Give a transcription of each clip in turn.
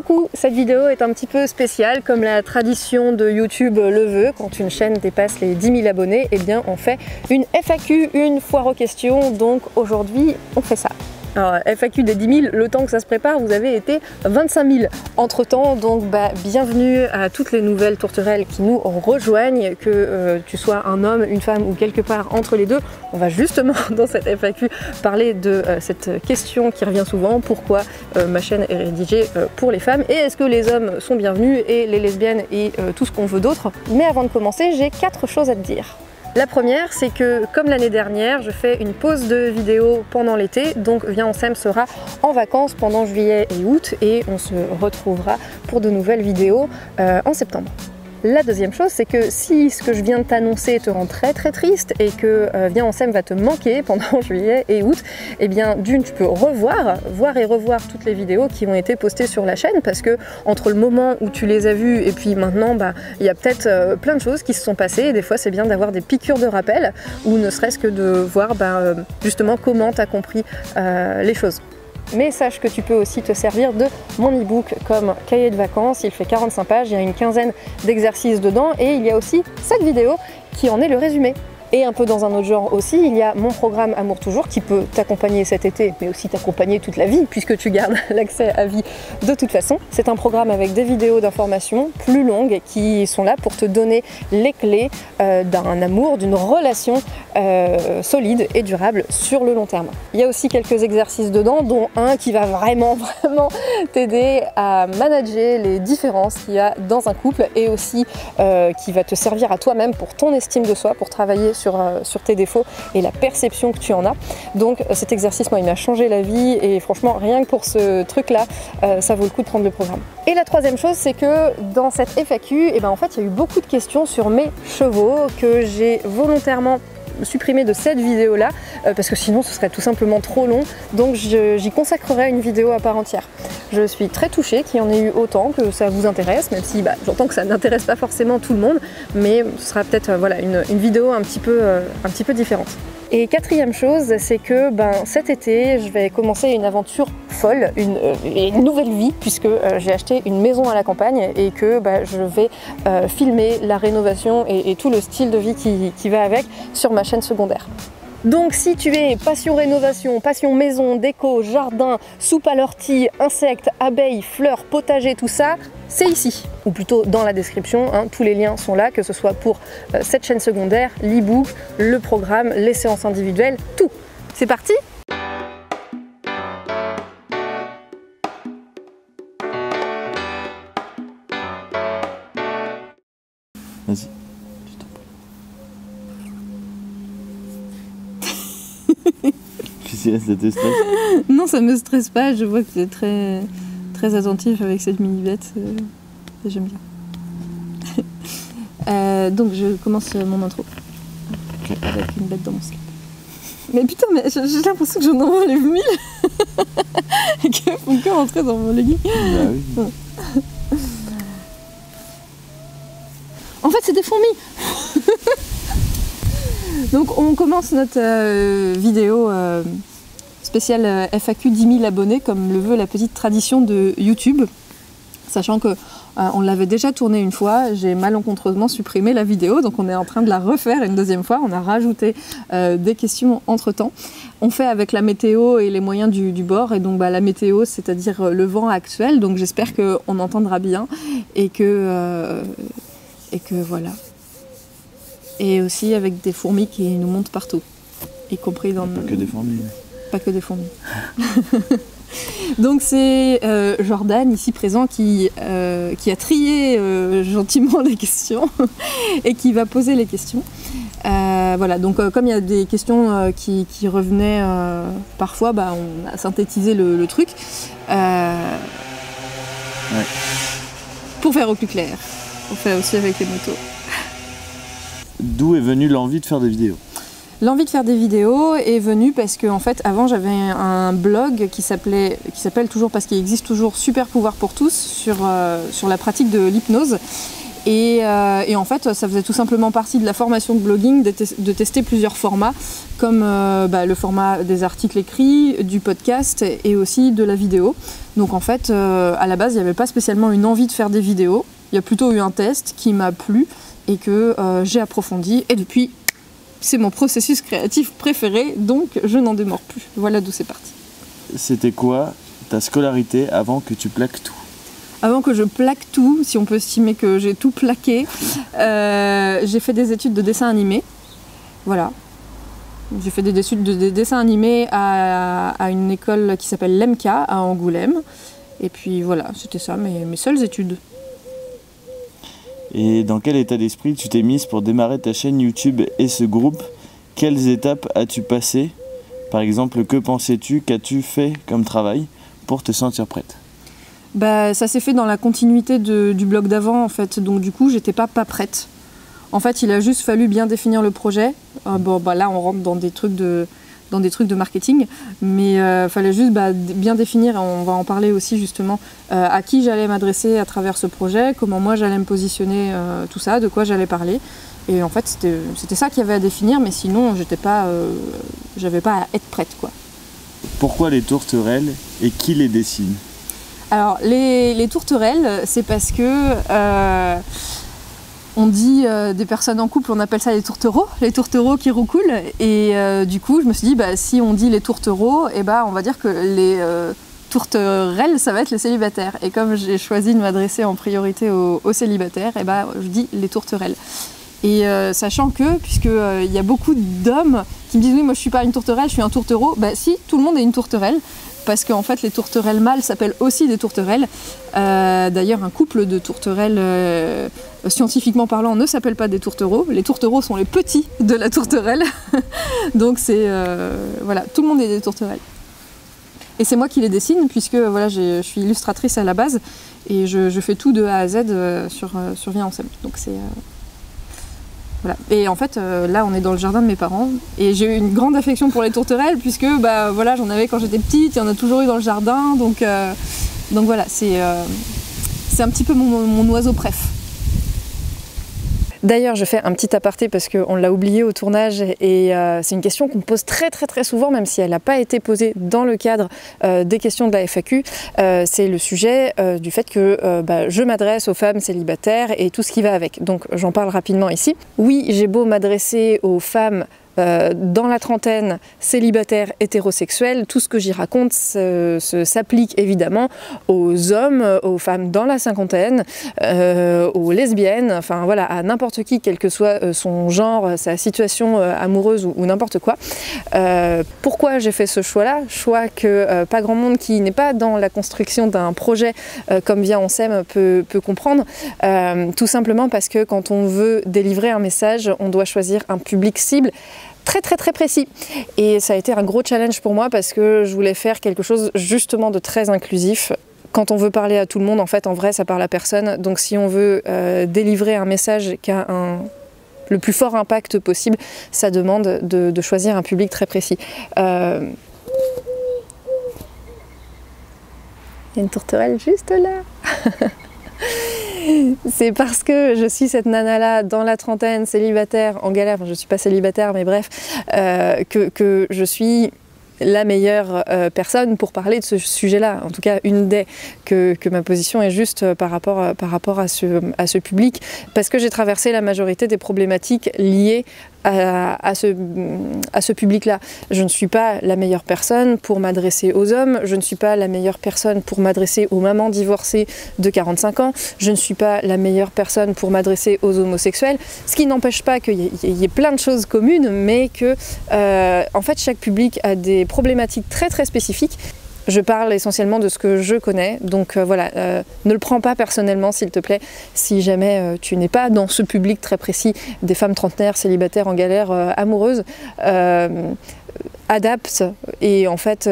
coup, cette vidéo est un petit peu spéciale, comme la tradition de YouTube le veut. Quand une chaîne dépasse les 10 000 abonnés, eh bien on fait une FAQ, une foire aux questions. Donc aujourd'hui, on fait ça. Alors, FAQ des 10 000, le temps que ça se prépare, vous avez été 25 000 entre temps, donc bienvenue à toutes les nouvelles tourterelles qui nous rejoignent, que tu sois un homme, une femme ou quelque part entre les deux. On va justement dans cette FAQ parler de cette question qui revient souvent, pourquoi ma chaîne est rédigée pour les femmes et est-ce que les hommes sont bienvenus et les lesbiennes et tout ce qu'on veut d'autre. Mais avant de commencer, j'ai 4 choses à te dire. La première, c'est que comme l'année dernière, je fais une pause de vidéo pendant l'été, donc Viens on s'aime sera en vacances pendant juillet et août et on se retrouvera pour de nouvelles vidéos en septembre. La deuxième chose, c'est que si ce que je viens de t'annoncer te rend très triste et que Viens on s'aime va te manquer pendant juillet et août, eh bien d'une, tu peux voir et revoir toutes les vidéos qui ont été postées sur la chaîne, parce que entre le moment où tu les as vues et puis maintenant, il y a peut-être plein de choses qui se sont passées et des fois c'est bien d'avoir des piqûres de rappel ou ne serait-ce que de voir justement comment tu as compris les choses. Mais sache que tu peux aussi te servir de mon e-book comme cahier de vacances. Il fait 45 pages, il y a une quinzaine d'exercices dedans et il y a aussi cette vidéo qui en est le résumé. Et un peu dans un autre genre aussi, il y a mon programme Amour Toujours qui peut t'accompagner cet été, mais aussi t'accompagner toute la vie puisque tu gardes l'accès à vie de toute façon. C'est un programme avec des vidéos d'information plus longues qui sont là pour te donner les clés d'un amour, d'une relation solide et durable sur le long terme. Il y a aussi quelques exercices dedans, dont un qui va vraiment t'aider à manager les différences qu'il y a dans un couple et aussi qui va te servir à toi-même pour ton estime de soi, pour travailler sur tes défauts et la perception que tu en as. Donc cet exercice, moi, il m'a changé la vie et franchement, rien que pour ce truc-là, ça vaut le coup de prendre le programme. Et la troisième chose, c'est que dans cette FAQ, en fait, il y a eu beaucoup de questions sur mes chevaux que j'ai volontairement supprimé de cette vidéo là parce que sinon ce serait tout simplement trop long, donc j'y consacrerai une vidéo à part entière. Je suis très touchée qu'il y en ait eu autant, que ça vous intéresse, même si j'entends que ça n'intéresse pas forcément tout le monde, mais ce sera peut-être une vidéo un petit peu différente. Et quatrième chose, c'est que cet été, je vais commencer une aventure folle, une nouvelle vie, puisque j'ai acheté une maison à la campagne et que je vais filmer la rénovation et tout le style de vie qui va avec sur ma chaîne secondaire. Donc si tu es passion rénovation, passion maison, déco, jardin, soupe à l'ortie, insectes, abeilles, fleurs, potager, tout ça, c'est ici. Ou plutôt dans la description, tous les liens sont là, que ce soit pour cette chaîne secondaire, l'e-book, le programme, les séances individuelles, tout. C'est parti ? Vas-y. Ça te stresse? Non, ça me stresse pas, je vois que tu es très attentif avec cette mini-bête, j'aime bien. Donc je commence mon intro, avec une bête dans mon slip. Mais putain, mais j'ai l'impression que j'en envoie les 1000 et qu'elles font que rentrer dans mon legging. Bah oui. Ouais. En fait, c'est des fourmis. Donc on commence notre vidéo spéciale FAQ 10 000 abonnés, comme le veut la petite tradition de YouTube, sachant que on l'avait déjà tournée une fois, j'ai malencontreusement supprimé la vidéo, donc on est en train de la refaire une deuxième fois, on a rajouté des questions entre temps. On fait avec la météo et les moyens du bord, et donc la météo, c'est-à-dire le vent actuel, donc j'espère qu'on entendra bien et que voilà. Et aussi avec des fourmis qui nous montent partout, y compris dans... Pas que des fourmis. Pas que des fourmis. Donc c'est Jordan, ici présent, qui a trié gentiment les questions et qui va poser les questions. Voilà, donc comme il y a des questions qui revenaient parfois, on a synthétisé le truc. Ouais. Pour faire au plus clair. On fait aussi avec les motos. D'où est venue l'envie de faire des vidéos? L'envie de faire des vidéos est venue parce que, en fait, avant j'avais un blog qui s'appelle toujours, parce qu'il existe toujours, Super Pouvoir pour tous, sur la pratique de l'hypnose. Et en fait, ça faisait tout simplement partie de la formation de blogging de tester plusieurs formats, comme le format des articles écrits, du podcast et aussi de la vidéo. Donc en fait, à la base, il n'y avait pas spécialement une envie de faire des vidéos. Il y a plutôt eu un test qui m'a plu et que j'ai approfondi. Et depuis, c'est mon processus créatif préféré, donc je n'en démords plus. Voilà d'où c'est parti. C'était quoi ta scolarité avant que tu plaques tout? Avant que je plaque tout, si on peut estimer que j'ai tout plaqué, j'ai fait des études de dessin animé. Voilà. J'ai fait des études de dessin animé à une école qui s'appelle l'EMCA à Angoulême. Et puis voilà, c'était ça mes seules études. Et dans quel état d'esprit tu t'es mise pour démarrer ta chaîne YouTube et ce groupe? Quelles étapes as-tu passées? Par exemple, que pensais-tu, qu'as-tu fait comme travail pour te sentir prête? Ça s'est fait dans la continuité du blog d'avant en fait, donc du coup j'étais pas prête. En fait il a juste fallu bien définir le projet. Là on rentre dans des trucs de marketing, mais fallait juste bien définir, et on va en parler aussi justement, à qui j'allais m'adresser à travers ce projet, comment moi j'allais me positionner, tout ça, de quoi j'allais parler. Et en fait c'était ça qu'il y avait à définir, mais sinon j'avais pas à être prête quoi. Pourquoi les tourterelles et qui les dessine? Alors les tourterelles, c'est parce que on dit des personnes en couple, on appelle ça les tourtereaux qui roucoulent. Et du coup, je me suis dit, si on dit les tourtereaux, on va dire que les tourterelles, ça va être les célibataires. Et comme j'ai choisi de m'adresser en priorité aux célibataires, je dis les tourterelles. Et sachant que, puisqu'il y a beaucoup d'hommes qui me disent, oui, moi je suis pas une tourterelle, je suis un tourtereau. Si, tout le monde est une tourterelle. Parce qu'en fait, les tourterelles mâles s'appellent aussi des tourterelles. D'ailleurs, un couple de tourterelles, scientifiquement parlant, ne s'appelle pas des tourtereaux. Les tourtereaux sont les petits de la tourterelle. Donc voilà, tout le monde est des tourterelles. Et c'est moi qui les dessine, puisque voilà, je suis illustratrice à la base, et je fais tout de A à Z sur Viens Ensemble. Donc c'est... Voilà. Et en fait, là, on est dans le jardin de mes parents. Et j'ai eu une grande affection pour les tourterelles, puisque voilà, j'en avais quand j'étais petite, il y en a toujours eu dans le jardin. Donc voilà, c'est un petit peu mon oiseau préf. D'ailleurs, je fais un petit aparté parce qu'on l'a oublié au tournage et c'est une question qu'on me pose très souvent, même si elle n'a pas été posée dans le cadre des questions de la FAQ. C'est le sujet du fait que je m'adresse aux femmes célibataires et tout ce qui va avec. Donc j'en parle rapidement ici. Oui, j'ai beau m'adresser aux femmes dans la trentaine, célibataires, hétérosexuels, tout ce que j'y raconte s'applique évidemment aux hommes, aux femmes dans la cinquantaine, aux lesbiennes, enfin voilà, à n'importe qui, quel que soit son genre, sa situation amoureuse ou n'importe quoi. Pourquoi j'ai fait ce choix-là? Choix que pas grand monde qui n'est pas dans la construction d'un projet comme Viens on s'aime peut comprendre. Tout simplement parce que quand on veut délivrer un message, on doit choisir un public cible très précis. Et ça a été un gros challenge pour moi parce que je voulais faire quelque chose justement de très inclusif. Quand on veut parler à tout le monde, en fait, en vrai, ça parle à personne. Donc si on veut délivrer un message qui a le plus fort impact possible, ça demande de choisir un public très précis. Il y a une tourterelle juste là. C'est parce que je suis cette nana-là dans la trentaine, célibataire, en galère, enfin, je ne suis pas célibataire mais bref, que je suis la meilleure personne pour parler de ce sujet-là, en tout cas une des, que ma position est juste par rapport à ce public, parce que j'ai traversé la majorité des problématiques liées à ce public-là. Je ne suis pas la meilleure personne pour m'adresser aux hommes, je ne suis pas la meilleure personne pour m'adresser aux mamans divorcées de 45 ans, je ne suis pas la meilleure personne pour m'adresser aux homosexuels, ce qui n'empêche pas qu'il y ait plein de choses communes, mais que en fait chaque public a des problématiques très spécifiques. Je parle essentiellement de ce que je connais, donc voilà, ne le prends pas personnellement s'il te plaît, si jamais tu n'es pas dans ce public très précis des femmes trentenaires, célibataires en galère, amoureuses, adapte et en fait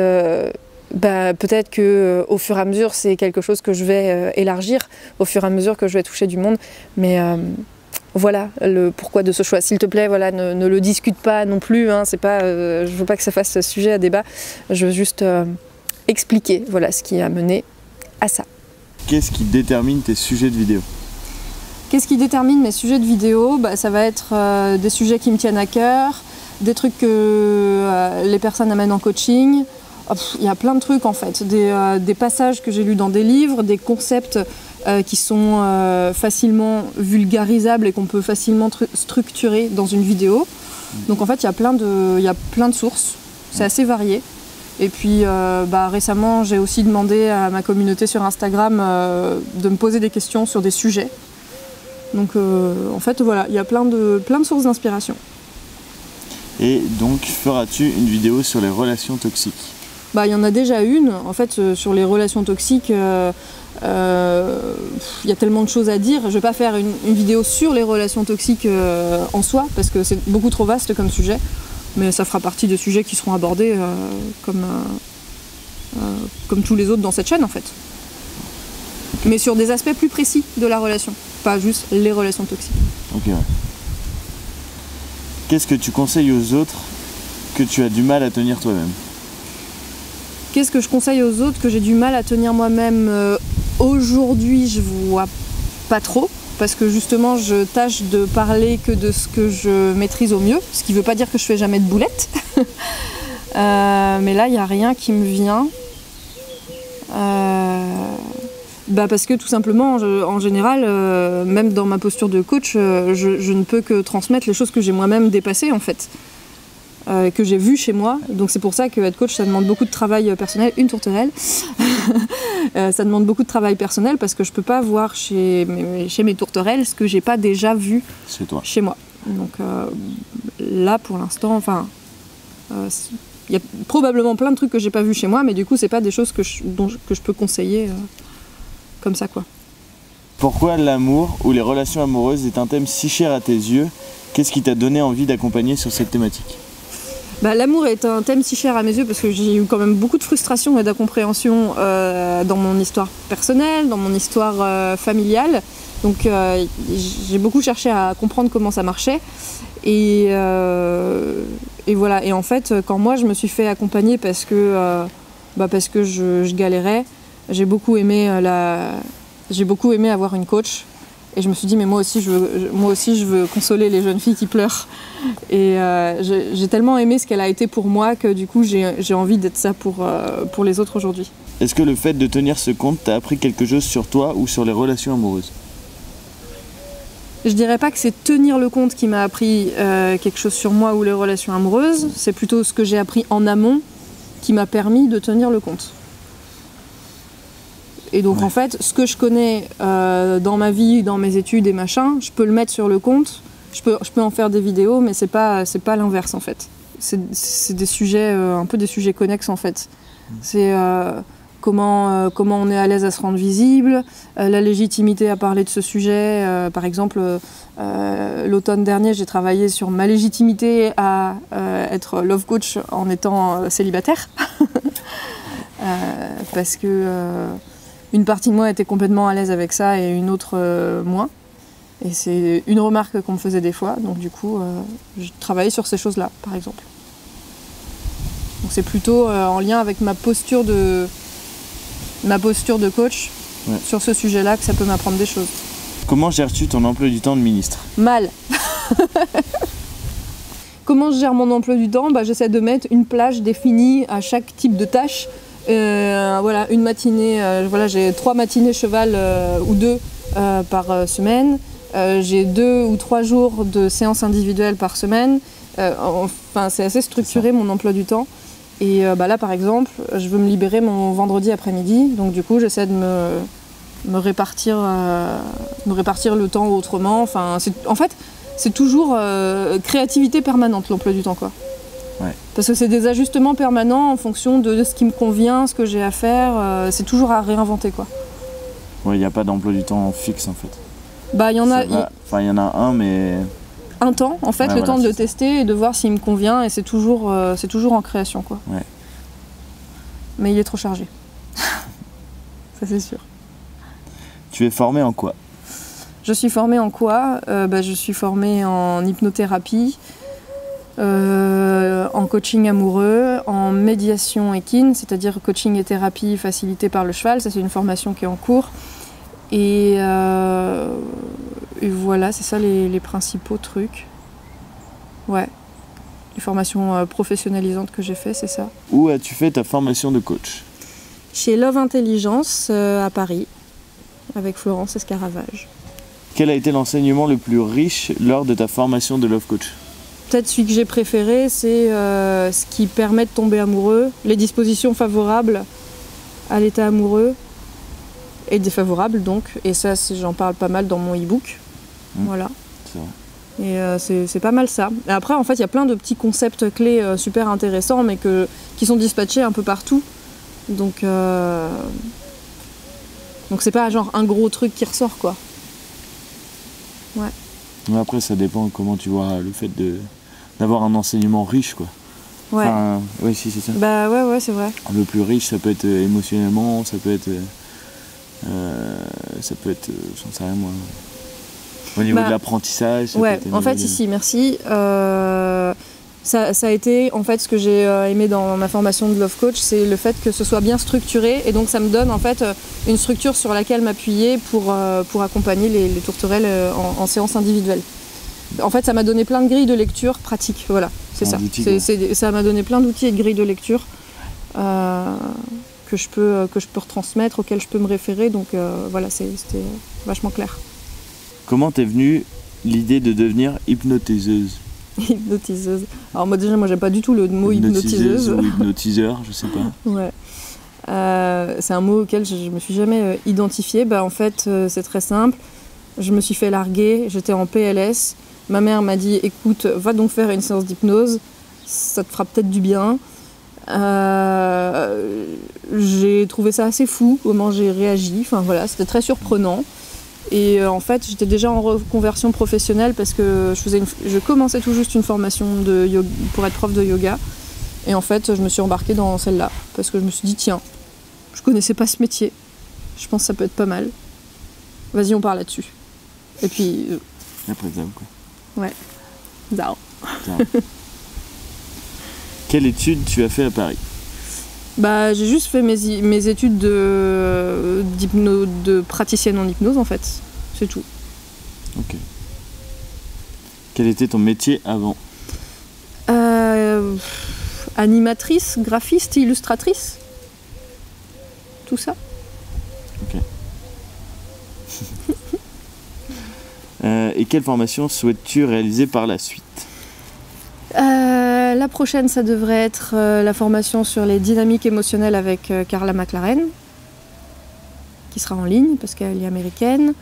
peut-être que au fur et à mesure c'est quelque chose que je vais élargir, au fur et à mesure que je vais toucher du monde, mais voilà le pourquoi de ce choix. S'il te plaît, voilà, ne le discute pas non plus, hein, c'est pas, je veux pas que ça fasse sujet à débat, je veux juste expliquer voilà, ce qui a mené à ça. Qu'est-ce qui détermine tes sujets de vidéo? Qu'est-ce qui détermine mes sujets de vidéo? Ça va être des sujets qui me tiennent à cœur, des trucs que les personnes amènent en coaching. Il y a plein de trucs en fait, des passages que j'ai lus dans des livres, des concepts qui sont facilement vulgarisables et qu'on peut facilement structurer dans une vidéo. Donc en fait il y a plein de sources, c'est assez varié. Et puis récemment j'ai aussi demandé à ma communauté sur Instagram de me poser des questions sur des sujets. Donc en fait voilà, il y a plein de sources d'inspiration. Et donc feras-tu une vidéo sur les relations toxiques? Il y en a déjà une, en fait, sur les relations toxiques, il y a tellement de choses à dire. Je ne vais pas faire une vidéo sur les relations toxiques en soi, parce que c'est beaucoup trop vaste comme sujet, mais ça fera partie des sujets qui seront abordés comme tous les autres dans cette chaîne, en fait. Mais sur des aspects plus précis de la relation, pas juste les relations toxiques. Ok, ouais. Qu'est-ce que tu conseilles aux autres que tu as du mal à tenir toi-même? Qu'est-ce que je conseille aux autres que j'ai du mal à tenir moi-même? Aujourd'hui, je vois pas trop, parce que justement, je tâche de parler que de ce que je maîtrise au mieux, ce qui veut pas dire que je fais jamais de boulettes. Mais là, il n'y a rien qui me vient. Parce que tout simplement, en général, même dans ma posture de coach, je ne peux que transmettre les choses que j'ai moi-même dépassées, en fait. Que j'ai vu chez moi, donc c'est pour ça que être coach ça demande beaucoup de travail personnel, une tourterelle. Ça demande beaucoup de travail personnel parce que je peux pas voir chez mes tourterelles ce que j'ai pas déjà vu chez moi. Donc là pour l'instant, il y a probablement plein de trucs que j'ai pas vu chez moi, mais du coup c'est pas des choses que je peux conseiller comme ça quoi. Pourquoi l'amour ou les relations amoureuses est un thème si cher à tes yeux? Qu'est-ce qui t'a donné envie d'accompagner sur cette thématique? L'amour est un thème si cher à mes yeux parce que j'ai eu quand même beaucoup de frustration et d'incompréhension dans mon histoire personnelle, dans mon histoire familiale. Donc j'ai beaucoup cherché à comprendre comment ça marchait. Et voilà. Et en fait, quand moi je me suis fait accompagner parce que je galérais, j'ai beaucoup aimé avoir une coach. Et je me suis dit, mais moi aussi je veux consoler les jeunes filles qui pleurent. Et j'ai tellement aimé ce qu'elle a été pour moi que du coup j'ai envie d'être ça pour les autres aujourd'hui. Est-ce que le fait de tenir ce compte t'a appris quelque chose sur toi ou sur les relations amoureuses? Je dirais pas que c'est tenir le compte qui m'a appris quelque chose sur moi ou les relations amoureuses. C'est plutôt ce que j'ai appris en amont qui m'a permis de tenir le compte. Et donc en fait, ce que je connais dans ma vie, dans mes études et machin, je peux le mettre sur le compte, je peux en faire des vidéos, mais c'est pas l'inverse en fait. C'est des sujets, un peu des sujets connexes en fait. C'est comment on est à l'aise à se rendre visible, la légitimité à parler de ce sujet. Par exemple, l'automne dernier, j'ai travaillé sur ma légitimité à être love coach en étant célibataire. Parce que une partie de moi était complètement à l'aise avec ça et une autre moins. Et c'est une remarque qu'on me faisait des fois. Donc du coup, je travaillais sur ces choses-là, par exemple. Donc c'est plutôt en lien avec ma posture de coach sur ce sujet-là que ça peut m'apprendre des choses. Comment gères-tu ton emploi du temps de ministre? Mal. Comment je gère mon emploi du temps? J'essaie de mettre une plage définie à chaque type de tâche. Voilà, une matinée, j'ai 3 matinées cheval ou 2 par semaine. J'ai 2 ou 3 jours de séances individuelles par semaine. C'est assez structuré mon emploi du temps. Et là par exemple, je veux me libérer mon vendredi après-midi. Donc du coup, j'essaie de me répartir le temps autrement. C'est toujours créativité permanente l'emploi du temps quoi. Ouais. Parce que c'est des ajustements permanents en fonction de ce qui me convient, ce que j'ai à faire. C'est toujours à réinventer quoi. Ouais, il n'y a pas d'emploi du temps fixe en fait. Il y en a. Il y en a un, mais. Un temps, en fait, temps de le tester et de voir s'il me convient. Et c'est toujours en création quoi. Ouais. Mais il est trop chargé. Ça c'est sûr. Tu es formée en quoi? Je suis formée en quoi? Je suis formée en hypnothérapie. En coaching amoureux, en médiation équine, c'est-à-dire coaching et thérapie facilitée par le cheval, ça c'est une formation qui est en cours. Et Et voilà, c'est ça les principaux trucs. Ouais. Les formations professionnalisantes que j'ai fait, c'est ça. Où as-tu fait ta formation de coach? Chez Love Intelligence à Paris, avec Florence Escaravage. Quel a été l'enseignement le plus riche lors de ta formation de Love Coach? Peut-être celui que j'ai préféré, c'est ce qui permet de tomber amoureux, les dispositions favorables à l'état amoureux et défavorables donc. Et ça, j'en parle pas mal dans mon e-book. Voilà. C'est vrai. Et c'est pas mal ça. Et après, en fait, il y a plein de petits concepts clés super intéressants, mais qui sont dispatchés un peu partout. Donc c'est pas genre un gros truc qui ressort, quoi. Ouais. Mais après, ça dépend comment tu vois le fait d'avoir un enseignement riche, quoi. Ouais. Enfin, ouais, si, c'est ça. Bah ouais, c'est vrai. Le plus riche, ça peut être émotionnellement, ça peut être, j'en sais rien moi. Au niveau de l'apprentissage. Ouais, en fait, ici, merci. Ça a été, en fait, ce que j'ai aimé dans ma formation de Love Coach, c'est le fait que ce soit bien structuré. Et donc, ça me donne, en fait, une structure sur laquelle m'appuyer pour accompagner les tourterelles en séance individuelle. En fait, ça m'a donné plein de grilles de lecture pratiques. Voilà, c'est ça. Ça m'a donné plein d'outils et de grilles de lecture que je peux retransmettre, auxquels je peux me référer. Donc, voilà, c'était vachement clair. Comment t'es venue l'idée de devenir hypnotiseuse? Hypnotiseuse. Alors moi déjà, j'aime pas du tout le mot hypnotiseuse. Ou hypnotiseur, je sais pas. Ouais. C'est un mot auquel je me suis jamais identifiée. En fait, c'est très simple. Je me suis fait larguer, j'étais en PLS. Ma mère m'a dit, écoute, va donc faire une séance d'hypnose, ça te fera peut-être du bien. J'ai trouvé ça assez fou, comment j'ai réagi. Enfin voilà, c'était très surprenant. Et en fait, j'étais déjà en reconversion professionnelle parce que je commençais tout juste une formation de yoga, pour être prof de yoga. Et en fait, je me suis embarquée dans celle-là parce que je me suis dit, tiens, je connaissais pas ce métier. Je pense que ça peut être pas mal. Vas-y, on part là-dessus. Et puis... Après ça, quoi. Ouais. Zao. Quelle étude tu as fait à Paris? J'ai juste fait mes études de praticienne en hypnose, en fait. C'est tout. Ok. Quel était ton métier avant? Animatrice, graphiste, illustratrice. Tout ça. Ok. Et quelle formation souhaites-tu réaliser par la suite? La prochaine, ça devrait être la formation sur les dynamiques émotionnelles avec Carla McLaren, qui sera en ligne parce qu'elle est américaine.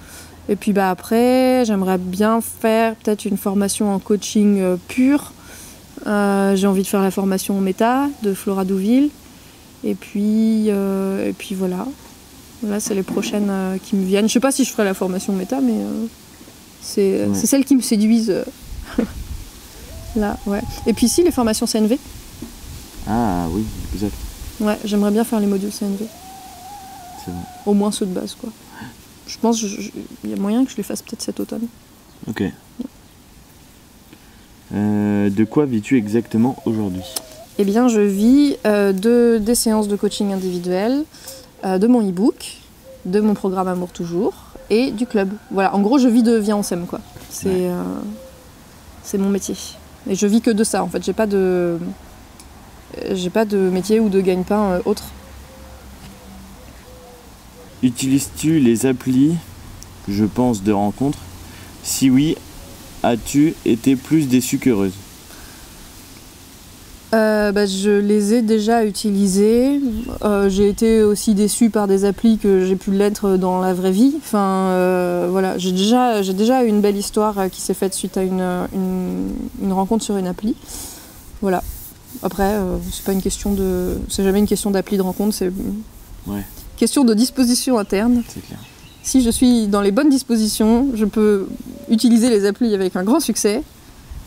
Et puis après, j'aimerais bien faire peut-être une formation en coaching pur. J'ai envie de faire la formation en méta de Flora Douville. Et puis voilà. Là, c'est les prochaines qui me viennent. Je sais pas si je ferai la formation méta, mais c'est celles qui me séduisent. Là, ouais. Et puis ici, les formations CNV. Ah oui, exact. Ouais, j'aimerais bien faire les modules CNV. C'est bon. Au moins ceux de base, quoi. Je pense qu'il y a moyen que je les fasse peut-être cet automne. Ok. De quoi vis-tu exactement aujourd'hui? Eh bien, je vis des séances de coaching individuel, de mon e-book, de mon programme Amour Toujours et du club. Voilà, en gros, je vis de Viens on s'aime, quoi. C'est mon métier. Et je vis que de ça, en fait. J'ai pas de métier ou de gagne-pain autre. Utilises-tu les applis, je pense, de rencontres? Si oui, as-tu été plus déçue qu'heureuse? Je les ai déjà utilisées. J'ai été aussi déçue par des applis que j'ai pu l'être dans la vraie vie. Enfin, voilà, j'ai déjà eu une belle histoire qui s'est faite suite à une rencontre sur une appli. Voilà. Après, c'est jamais une question d'appli de rencontre, c'est une question de disposition interne. C'est clair. Si je suis dans les bonnes dispositions, je peux utiliser les applis avec un grand succès.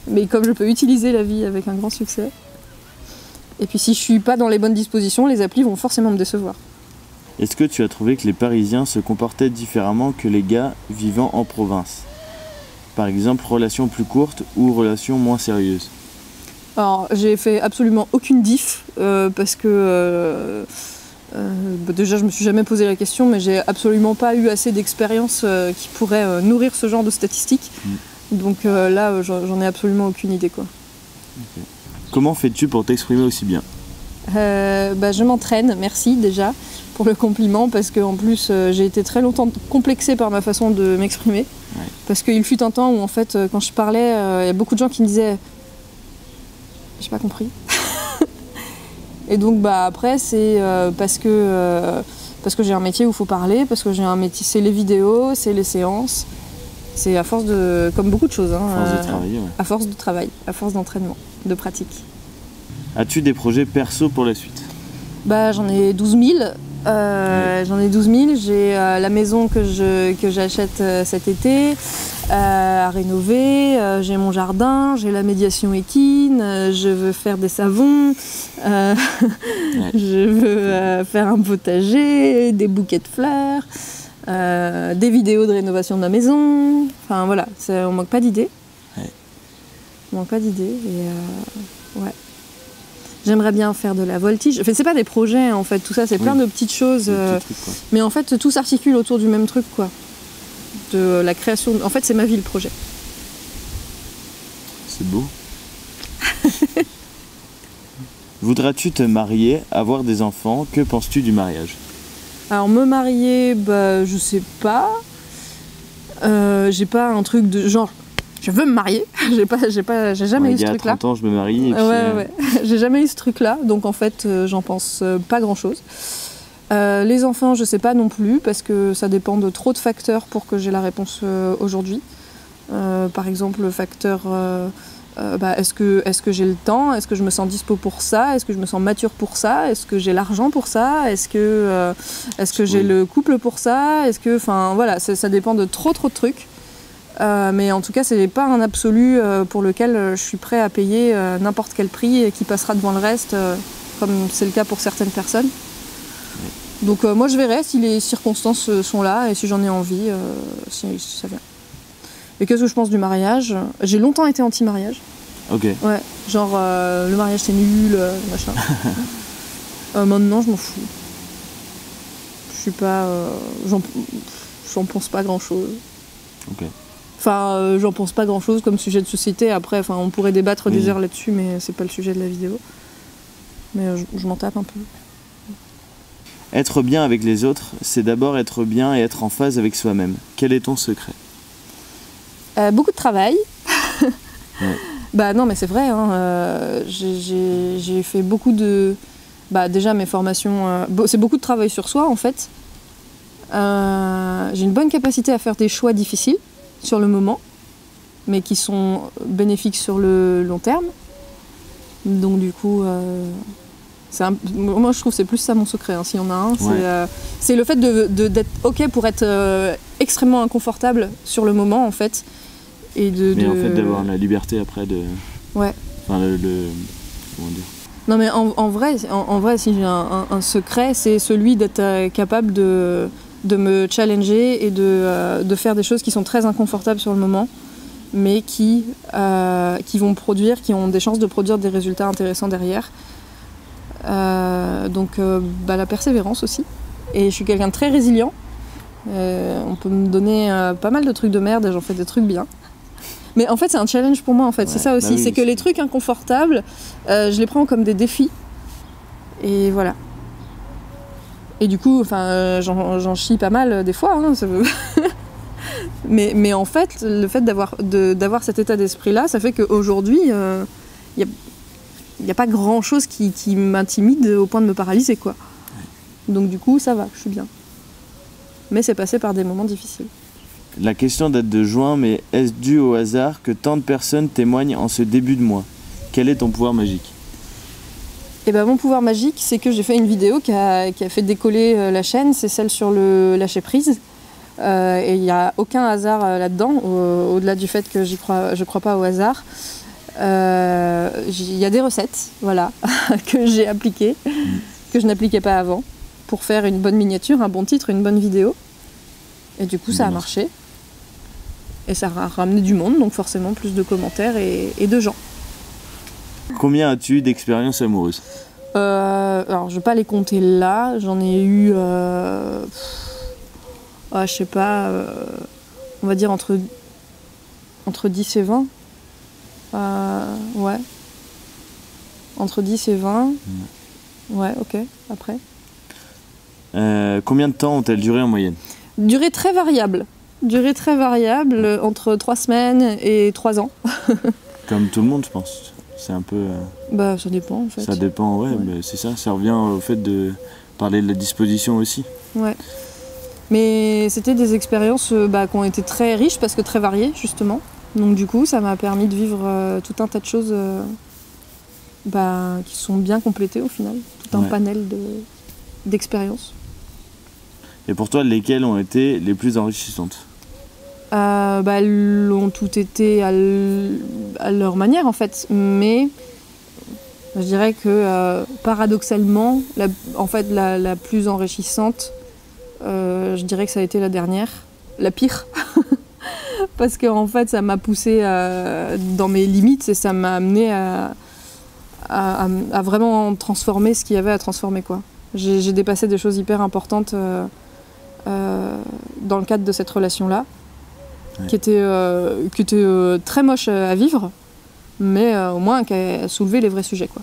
Mais comme je peux utiliser la vie avec un grand succès. Et puis si je suis pas dans les bonnes dispositions, les applis vont forcément me décevoir. Est-ce que tu as trouvé que les Parisiens se comportaient différemment que les gars vivant en province? Par exemple, relations plus courtes ou relations moins sérieuses? Alors, j'ai fait absolument aucune diff parce que Déjà, je me suis jamais posé la question, mais j'ai absolument pas eu assez d'expérience qui pourrait nourrir ce genre de statistiques. Donc là, j'en ai absolument aucune idée, quoi. Okay. Comment fais-tu pour t'exprimer aussi bien? Je m'entraîne, merci déjà pour le compliment, parce qu'en plus j'ai été très longtemps complexée par ma façon de m'exprimer. Ouais. Parce qu'il fut un temps où en fait quand je parlais, il y a beaucoup de gens qui me disaient « j'ai pas compris ». Et donc après c'est parce que j'ai un métier où il faut parler, parce que j'ai un métier, c'est les vidéos, c'est les séances, c'est à force de, comme beaucoup de choses, hein, à force de travailler, ouais. à force de travail, à force d'entraînement, de pratique. As-tu des projets perso pour la suite? J'en ai 12 000. J'en ai 12 000. J'ai la maison que j'achète cet été à rénover. J'ai mon jardin, j'ai la médiation équine. Je veux faire des savons. Ouais. Je veux faire un potager, des bouquets de fleurs, des vidéos de rénovation de ma maison. Enfin voilà, on manque pas d'idées. Ouais. On manque pas d'idées. Et ouais. J'aimerais bien faire de la voltige. Enfin, c'est pas des projets en fait, tout ça, c'est plein de petites choses. Trucs, mais en fait, tout s'articule autour du même truc, quoi. De la création. En fait, c'est ma vie le projet. C'est beau. Voudras-tu te marier, avoir des enfants? Que penses-tu du mariage? Alors, me marier, je sais pas. J'ai pas un truc de genre. Je veux me marier, j'ai jamais eu ce truc-là. Il y a 30 ans, je me marie. Et puis, ouais. J'ai jamais eu ce truc-là, donc en fait, j'en pense pas grand-chose. Les enfants, je sais pas non plus, parce que ça dépend de trop de facteurs pour que j'ai la réponse aujourd'hui. Par exemple, le facteur, est-ce que j'ai le temps? Est-ce que je me sens dispo pour ça? Est-ce que je me sens mature pour ça? Est-ce que j'ai l'argent pour ça? Est-ce que j'ai le couple pour ça? Enfin voilà, ça dépend de trop de trucs. Mais en tout cas, c'est pas un absolu pour lequel je suis prêt à payer n'importe quel prix et qui passera devant le reste, comme c'est le cas pour certaines personnes. Donc moi, je verrai si les circonstances sont là et si j'en ai envie, si ça vient. Et qu'est-ce que je pense du mariage? J'ai longtemps été anti-mariage. Ok. Ouais, genre le mariage c'est nul, machin. Maintenant, je m'en fous. Je suis pas... j'en pense pas grand-chose. Ok. Enfin, j'en pense pas grand-chose comme sujet de société. Après, on pourrait débattre des heures là-dessus, mais c'est pas le sujet de la vidéo. Mais je m'en tape un peu. Être bien avec les autres, c'est d'abord être bien et être en phase avec soi-même. Quel est ton secret? Beaucoup de travail. Ouais. Non, mais c'est vrai. Hein, j'ai fait beaucoup de... déjà, mes formations... c'est beaucoup de travail sur soi, en fait. J'ai une bonne capacité à faire des choix difficiles sur le moment, mais qui sont bénéfiques sur le long terme. Donc du coup, moi je trouve que c'est plus ça mon secret, hein, s'il y en a un. Ouais. C'est le fait d'être ok pour être extrêmement inconfortable sur le moment en fait. Et en fait d'avoir la liberté après de... Ouais. Enfin comment dire? Non mais en vrai, si j'ai un secret, c'est celui d'être capable de me challenger et de faire des choses qui sont très inconfortables sur le moment, mais qui vont produire, qui ont des chances de produire des résultats intéressants derrière. Donc la persévérance aussi. Et je suis quelqu'un de très résilient. On peut me donner pas mal de trucs de merde et j'en fais des trucs bien. Mais en fait, c'est un challenge pour moi, en fait. Ouais, c'est ça aussi. C'est que les trucs inconfortables, je les prends comme des défis. Et voilà. Et du coup, j'en chie pas mal des fois. Hein, mais en fait, le fait d'avoir cet état d'esprit-là, ça fait qu'aujourd'hui, il n'y a pas grand-chose qui m'intimide au point de me paralyser, quoi. Donc du coup, ça va, je suis bien. Mais c'est passé par des moments difficiles. La question date de juin, mais est-ce dû au hasard que tant de personnes témoignent en ce début de mois? Quel est ton pouvoir magique? Mon pouvoir magique, c'est que j'ai fait une vidéo qui a fait décoller la chaîne, c'est celle sur le lâcher-prise. Et il n'y a aucun hasard là-dedans, au-delà du fait que je crois pas au hasard. Il y a des recettes, voilà, que j'ai appliquées, que je n'appliquais pas avant, pour faire une bonne miniature, un bon titre, une bonne vidéo. Et du coup, ça a marché. Et ça a ramené du monde, donc forcément plus de commentaires et de gens. Combien as-tu d'expériences amoureuses? Alors, je vais pas les compter là. J'en ai eu, je sais pas, on va dire entre 10 et 20. Ouais. Entre 10 et 20. Ouais, ok, après. Combien de temps ont-elles duré en moyenne? Durée très variable. Entre 3 semaines et 3 ans. Comme tout le monde, je pense. C'est un peu... Bah, ça dépend, en fait. Ça dépend, ouais. Mais c'est ça. Ça revient au fait de parler de la disposition aussi. Ouais. Mais c'était des expériences qui ont été très riches parce que très variées, justement. Donc du coup, ça m'a permis de vivre tout un tas de choses qui sont bien complétées au final. Tout un panel d'expériences. Et pour toi, lesquelles ont été les plus enrichissantes? Elles ont toutes été à leur manière en fait. Mais je dirais que paradoxalement, la plus enrichissante, je dirais que ça a été la dernière, la pire. Parce que en fait, ça m'a poussée dans mes limites et ça m'a amené à vraiment transformer ce qu'il y avait à transformer, quoi. J'ai dépassé des choses hyper importantes dans le cadre de cette relation-là, qui était très moche à vivre, mais au moins qui a soulevé les vrais sujets, quoi.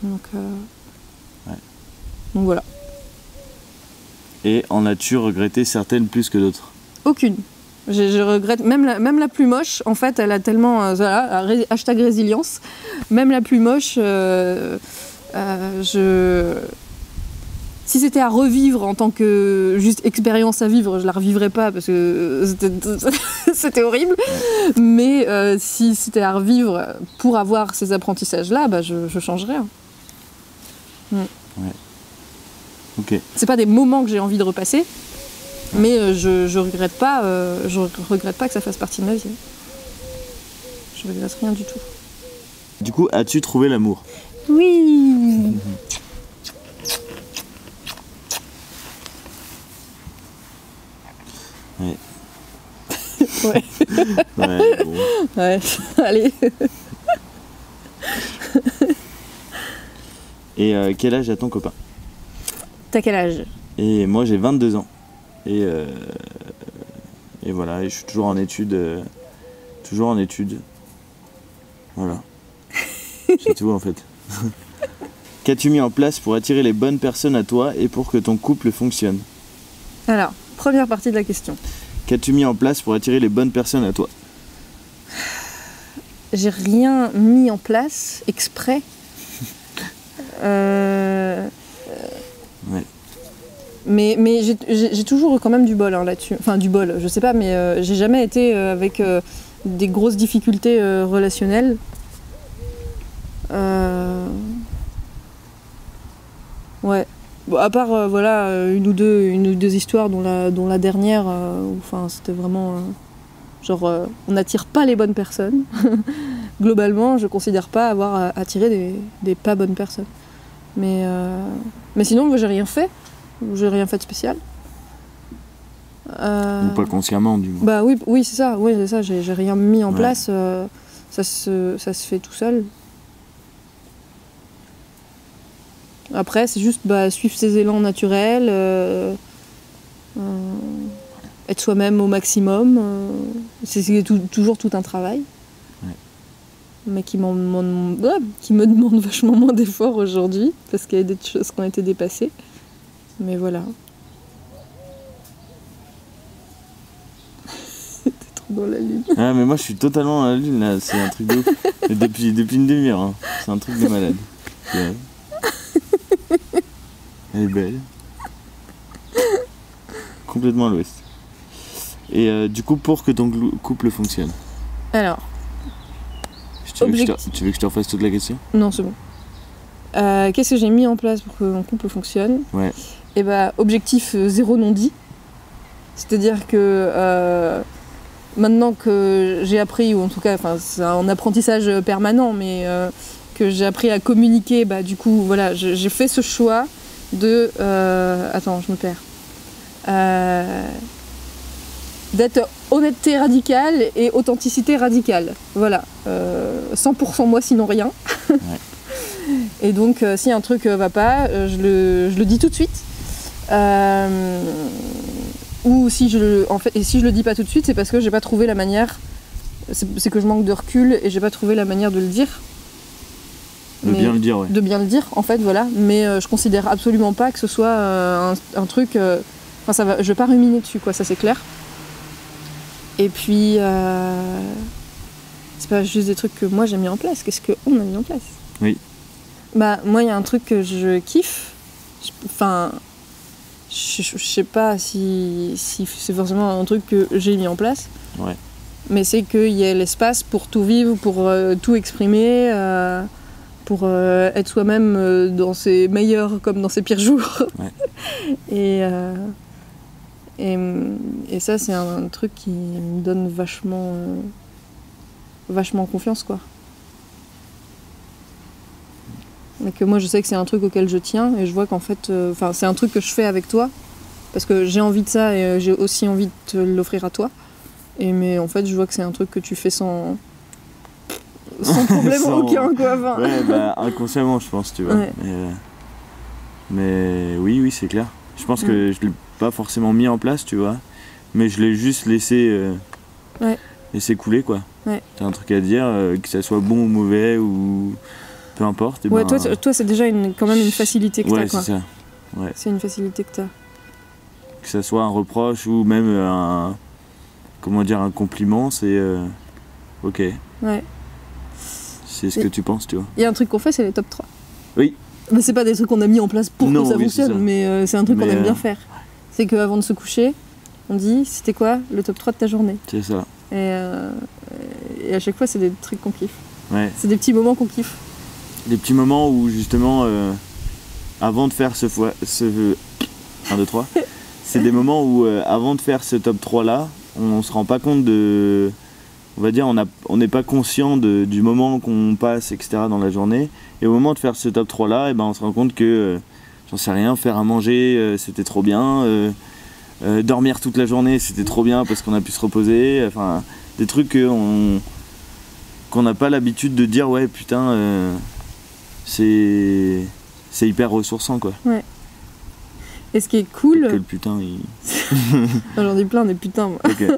Donc voilà. Et en as-tu regretté certaines plus que d'autres? Aucune. Je regrette, même la plus moche, en fait, elle a tellement... hashtag résilience. Même la plus moche, si c'était à revivre en tant que juste expérience à vivre, je la revivrais pas parce que c'était horrible. Mais si c'était à revivre pour avoir ces apprentissages-là, je changerais. Ouais. Ok. C'est pas des moments que j'ai envie de repasser. Mais je regrette pas que ça fasse partie de ma vie. Je regrette rien du tout. Du coup, as-tu trouvé l'amour? Oui. Ouais. Ouais. Ouais, bon. Ouais, allez. Et quel âge a ton copain? T'as quel âge? Et moi j'ai 22 ans. Et voilà, et je suis toujours en études. Voilà. C'est tout en fait. Qu'as-tu mis en place pour attirer les bonnes personnes à toi et pour que ton couple fonctionne? Alors, première partie de la question. Qu'as-tu mis en place pour attirer les bonnes personnes à toi? J'ai rien mis en place exprès. Ouais. Mais j'ai toujours quand même du bol là-dessus. Enfin, du bol, je sais pas, mais j'ai jamais été avec des grosses difficultés relationnelles. Ouais. Bon, à part une ou deux histoires dont la dernière, c'était vraiment on n'attire pas les bonnes personnes. Globalement, je considère pas avoir attiré des pas bonnes personnes. Mais sinon, moi, j'ai rien fait. J'ai rien fait de spécial. Ou pas consciemment, du moins. Bah oui, c'est ça. Oui, c'est ça. J'ai rien mis en place. Ça se fait tout seul. Après, c'est juste suivre ses élans naturels, être soi-même au maximum. C'est toujours tout un travail. Ouais. Mais qui me demande vachement moins d'efforts aujourd'hui, parce qu'il y a des choses qui ont été dépassées. Mais voilà. T'es trop dans la lune. Ah, mais moi je suis totalement dans la lune là, c'est un truc de ouf. Depuis une demi-heure, hein. C'est un truc de malade. Elle est belle. Complètement à l'ouest. Et du coup, pour que ton couple fonctionne. Alors. Tu veux que je te refasse toute la question? Non, c'est bon. Qu'est-ce que j'ai mis en place pour que mon couple fonctionne? Ouais. Et objectif zéro non dit. C'est-à-dire que maintenant que j'ai appris, ou en tout cas, c'est un apprentissage permanent, mais que j'ai appris à communiquer, du coup, voilà, j'ai fait ce choix de... attends, je me perds. D'être honnêteté radicale et authenticité radicale. Voilà. 100% moi, sinon rien. Ouais. Et donc si un truc va pas, je le dis tout de suite. Ou si si je le dis pas tout de suite, c'est parce que j'ai pas trouvé la manière. C'est que je manque de recul et j'ai pas trouvé la manière de le dire. Bien le dire, ouais. De bien le dire, en fait, voilà. Mais je considère absolument pas que ce soit un truc. Je vais pas ruminer dessus, quoi, ça c'est clair. Et puis, c'est pas juste des trucs que moi j'ai mis en place. Qu'est-ce qu'on a mis en place? Oui. Bah, moi, il y a un truc que je kiffe. Enfin, je sais pas si c'est forcément un truc que j'ai mis en place. Ouais. Mais c'est qu'il y ait l'espace pour tout vivre, pour tout exprimer. Pour être soi-même dans ses meilleurs comme dans ses pires jours. Ouais. Et ça, c'est un truc qui me donne vachement confiance, quoi. Et que moi, je sais que c'est un truc auquel je tiens et je vois qu'en fait, c'est un truc que je fais avec toi parce que j'ai envie de ça et j'ai aussi envie de te l'offrir à toi. Mais en fait, je vois que c'est un truc que tu fais sans problème aucun, quoi. Enfin. Ouais, inconsciemment, je pense, tu vois. Ouais. Mais oui, c'est clair. Je pense que je l'ai pas forcément mis en place, tu vois. Mais je l'ai juste laissé couler, quoi. Ouais. T'as un truc à dire, que ça soit bon ou mauvais ou peu importe. Ouais, toi, c'est déjà quand même une facilité que t'as, quoi. C'est ça. Ouais. C'est une facilité que t'as. Que ça soit un reproche ou même un compliment, c'est ok. Ouais. C'est ce que tu penses, tu vois. Il y a un truc qu'on fait, c'est les top 3. Oui. Mais c'est pas des trucs qu'on a mis en place pour que ça fonctionne, mais c'est un truc qu'on aime bien faire. C'est qu'avant de se coucher, on dit, c'était quoi le top 3 de ta journée? C'est ça. Et à chaque fois, c'est des trucs qu'on kiffe. Ouais. C'est des petits moments qu'on kiffe. Des petits moments où, justement, avant de faire 1, 2, 3, c'est des moments où, avant de faire ce top 3-là, on se rend pas compte de... On va dire, on n'est pas conscient du moment qu'on passe, etc. dans la journée. Et au moment de faire ce top 3-là, on se rend compte que, j'en sais rien, faire à manger, c'était trop bien. Dormir toute la journée, c'était trop bien parce qu'on a pu se reposer. Enfin, des trucs qu'on n'a pas l'habitude de dire, ouais, putain, c'est hyper ressourçant, quoi. Ouais. Et ce qui est cool... Que le putain, J'en ai plein des putains, moi. Okay.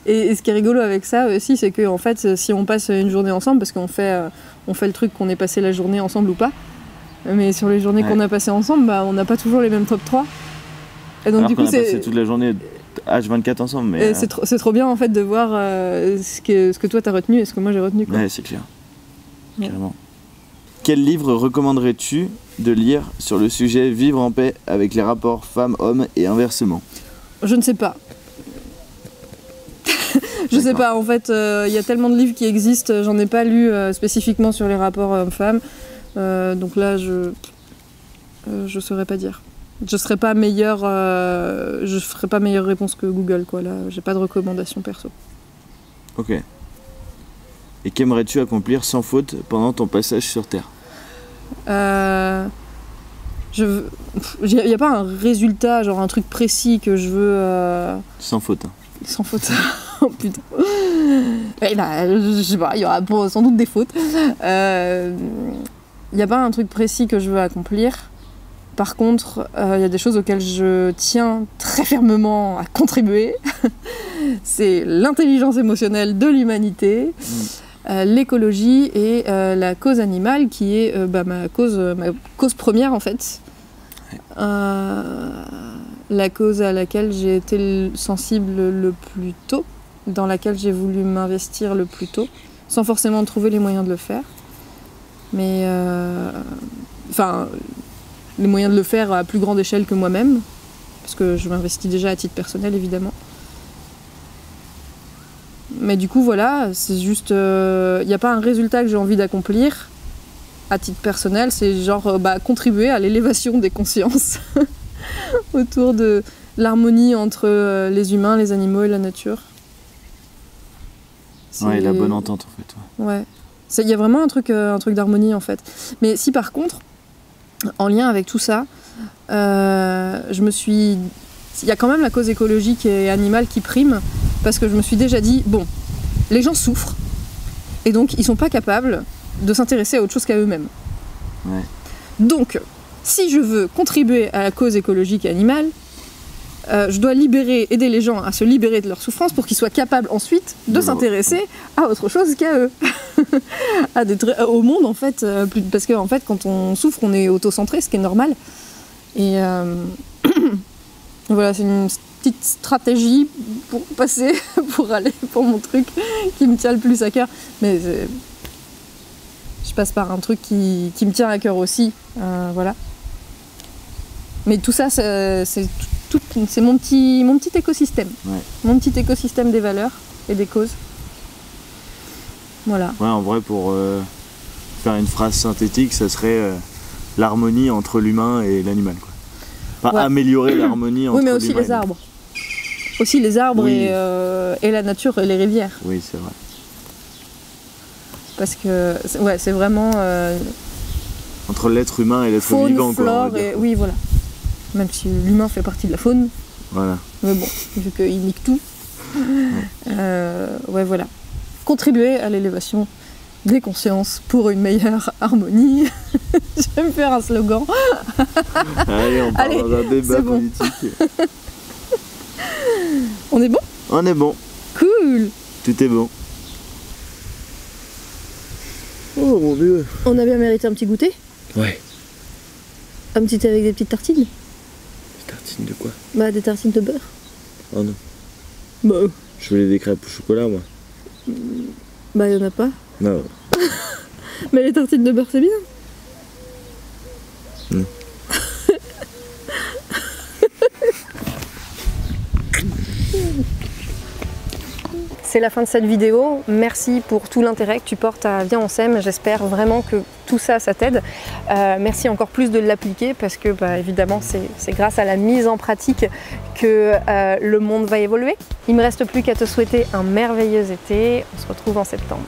Et ce qui est rigolo avec ça aussi, c'est que en fait, si on passe une journée ensemble, parce qu'on fait le truc qu'on ait passé la journée ensemble ou pas, mais sur les journées qu'on a passées ensemble, on n'a pas toujours les mêmes top 3. Et donc, alors du coup, on a passé toute la journée H24 ensemble. Mais c'est trop bien en fait de voir ce que toi t'as retenu et ce que moi j'ai retenu, quoi. Ouais, c'est clair. Ouais. Carrément. Quel livre recommanderais-tu de lire sur le sujet vivre en paix avec les rapports femmes-hommes et inversement? Je ne sais pas. Je sais pas, en fait, y a tellement de livres qui existent, j'en ai pas lu spécifiquement sur les rapports hommes-femmes, donc là, je saurais pas dire. Je ferai pas meilleure réponse que Google, quoi, là, j'ai pas de recommandation perso. Ok. Et qu'aimerais-tu accomplir sans faute pendant ton passage sur Terre? Y a pas un résultat, genre un truc précis que je veux... Sans faute. Hein. Sans faute. Oh putain. Ouais, je sais pas, il y aura sans doute des fautes. Y a pas un truc précis que je veux accomplir. Par contre, y a des choses auxquelles je tiens très fermement à contribuer. C'est l'intelligence émotionnelle de l'humanité, l'écologie et la cause animale qui est ma cause première en fait. La cause à laquelle j'ai été sensible le plus tôt, dans laquelle j'ai voulu m'investir le plus tôt, sans forcément trouver les moyens de le faire. Mais les moyens de le faire à plus grande échelle que moi-même, parce que je m'investis déjà à titre personnel évidemment. Mais du coup voilà, c'est juste, y a pas un résultat que j'ai envie d'accomplir à titre personnel, c'est genre contribuer à l'élévation des consciences autour de l'harmonie entre les humains, les animaux et la nature. Ouais, la bonne entente en fait. Ouais. Il y a vraiment un truc d'harmonie en fait. Mais si par contre, en lien avec tout ça, il y a quand même la cause écologique et animale qui prime, parce que je me suis déjà dit, bon, les gens souffrent, et donc ils sont pas capables de s'intéresser à autre chose qu'à eux-mêmes. Ouais. Donc, si je veux contribuer à la cause écologique et animale, je dois aider les gens à se libérer de leur souffrance pour qu'ils soient capables ensuite de s'intéresser à autre chose qu'à eux. Au monde en fait, parce que en fait, quand on souffre, on est auto-centré, ce qui est normal. Et voilà, c'est une petite stratégie pour passer, pour mon truc qui me tient le plus à cœur. Mais je passe par un truc qui me tient à cœur aussi, voilà. Mais tout ça, c'est mon petit écosystème. Ouais. Mon petit écosystème des valeurs et des causes. Voilà. Ouais, en vrai, pour faire une phrase synthétique, ça serait l'harmonie entre l'humain et l'animal, quoi. Enfin, Ouais. améliorer l'harmonie entre l'humain. Oui, mais aussi les arbres. Aussi les arbres Oui. et la nature et les rivières. Oui, c'est vrai. Parce que ouais, c'est vraiment Entre l'être humain et l'être faune, vivant, quoi. on va flore dire. et oui, voilà. Même si l'humain fait partie de la faune, Voilà. mais bon, vu qu'il nique tout. Ouais, voilà. Contribuer à l'élévation des consciences pour une meilleure harmonie. Je vais me faire un slogan. Allez, on parle Allez, dans un débat c'est bon. politique. On est bon? On est bon. Cool! Tout est bon. Oh mon dieu. On a bien mérité un petit goûter? Ouais. Un petit avec des petites tartines? Des tartines de quoi? Bah, des tartines de beurre. Oh non. Bah, Je voulais des crêpes au chocolat, moi. bah, y en a pas. Non. Mais les tartines de beurre, c'est bien. Non. C'est la fin de cette vidéo. Merci pour tout l'intérêt que tu portes à Viens on s'aime. J'espère vraiment que tout ça, ça t'aide. Merci encore plus de l'appliquer parce que bah, évidemment c'est grâce à la mise en pratique que le monde va évoluer. Il me reste plus qu'à te souhaiter un merveilleux été. On se retrouve en septembre.